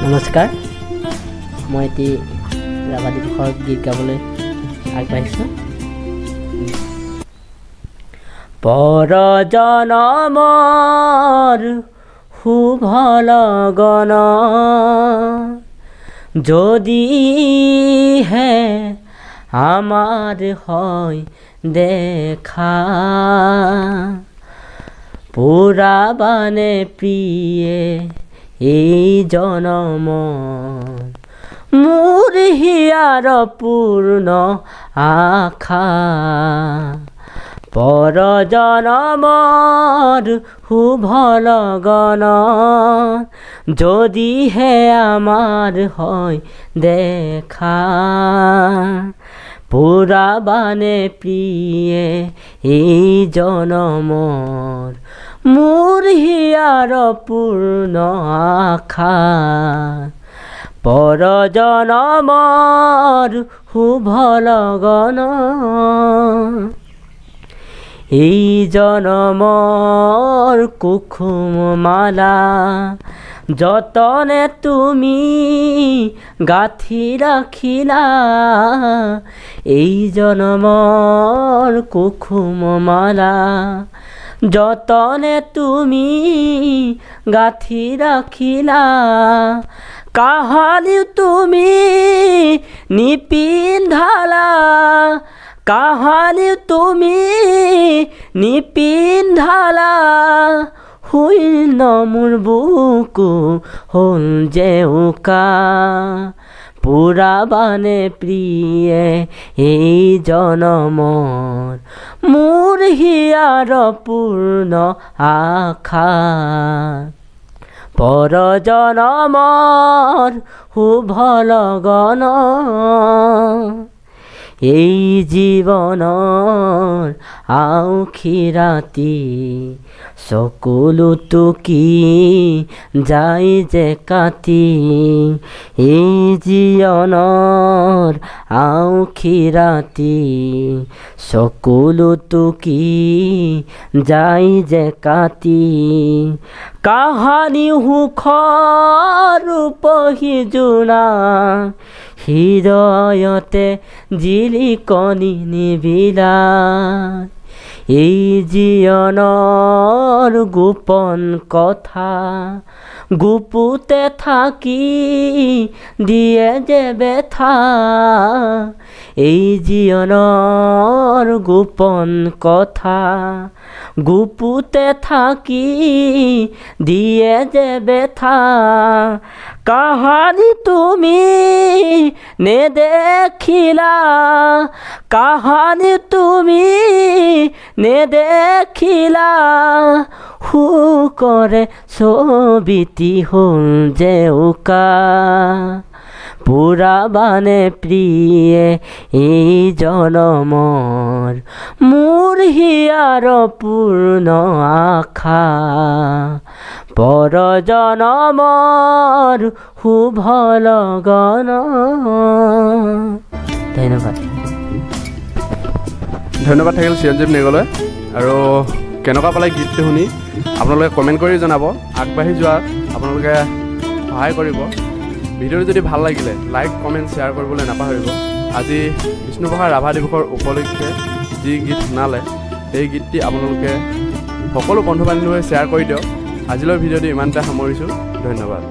নমস্কাৰ, মই এটি ৰাভা দিৱসৰ গীত গাবলৈ আগবাঢ়িছোঁ। পৰজনমৰ শুভ লগন যদিহে আমাৰ হয় দেখা, পুৰাবানে প্ৰিয়ে এই জনম মোৰ হিয়াৰ পূৰ্ণ আশা। পৰজনমৰ শুভ লগন যদিহে আমাৰ হয় দেখা, পুৰাবানে প্ৰিয়ে এই জনমৰ মোৰ হিয়াৰ পূৰ্ণ আশা। পৰজনমৰ শুভ লগন এই জনমৰ কুসুম মালা যতনে তুমি গাঁঠি ৰাখিলা, এই জনমৰ কুসুম মালা যতনে তুমি গাঁঠি ৰাখিলা, কাহানিও তুমি নিপিন্ধালা, কাহানিও তুমি নিপিন্ধালা, শূন্য মোৰ বুকু হ'ল জেউকা, পুৰাবানে প্ৰিয়ে এই জনমৰ মোৰ হিয়াৰ পূৰ্ণ আশা। পৰজনমৰ শুভ লগন এই জীৱনৰ আউখি ৰাতি চকুলো টুকি যায় যে কাটি, এই জীৱনৰ আউখি ৰাতি চকুলো টুকি যায় যে কাটি, কাহানি সুখৰ ৰূপহী জোনা হৃদয়তে জিলিকনি নিবিলা, এই জীৱনৰ গোপন কথা গুপুতে থাকি দিয়ে যে বেথা, এই জীৱনৰ গোপন কথা গুপুতে থাকি দিয়ে যে বেথা, কাহানি তুমি নেদেখিলা, কাহানি তুমি নেদেখিলা, সুকৰে ছবিটি হ'ল জেউকা, পুৰাবানে প্ৰিয়ে এই জনমৰ মোৰ হিয়াৰ পূৰ্ণ আশা। পৰজনমৰ শুভ লগন। ধন্যবাদ। ধন্যবাদ থাকিল চিৰঞ্জীৱ নেগলৈ। আৰু কেনেকুৱা পালে গীতটো শুনি আপোনালোকে কমেণ্ট কৰি জনাব, আগবাঢ়ি যোৱাত আপোনালোকে সহায় কৰিব। ভিডিঅ'টো যদি ভাল লাগিলে লাইক কমেণ্ট শ্বেয়াৰ কৰিবলৈ নাপাহৰিব। আজি বিষ্ণুপ্ৰসাদ ৰাভা দিৱসৰ উপলক্ষে যি গীত শুনালে সেই গীতটি আপোনালোকে সকলো বন্ধু বান্ধৱীয়ে শ্বেয়াৰ কৰি দিয়ক। আজিলৈ ভিডিঅ'টো ইমানতে সামৰিছোঁ। ধন্যবাদ।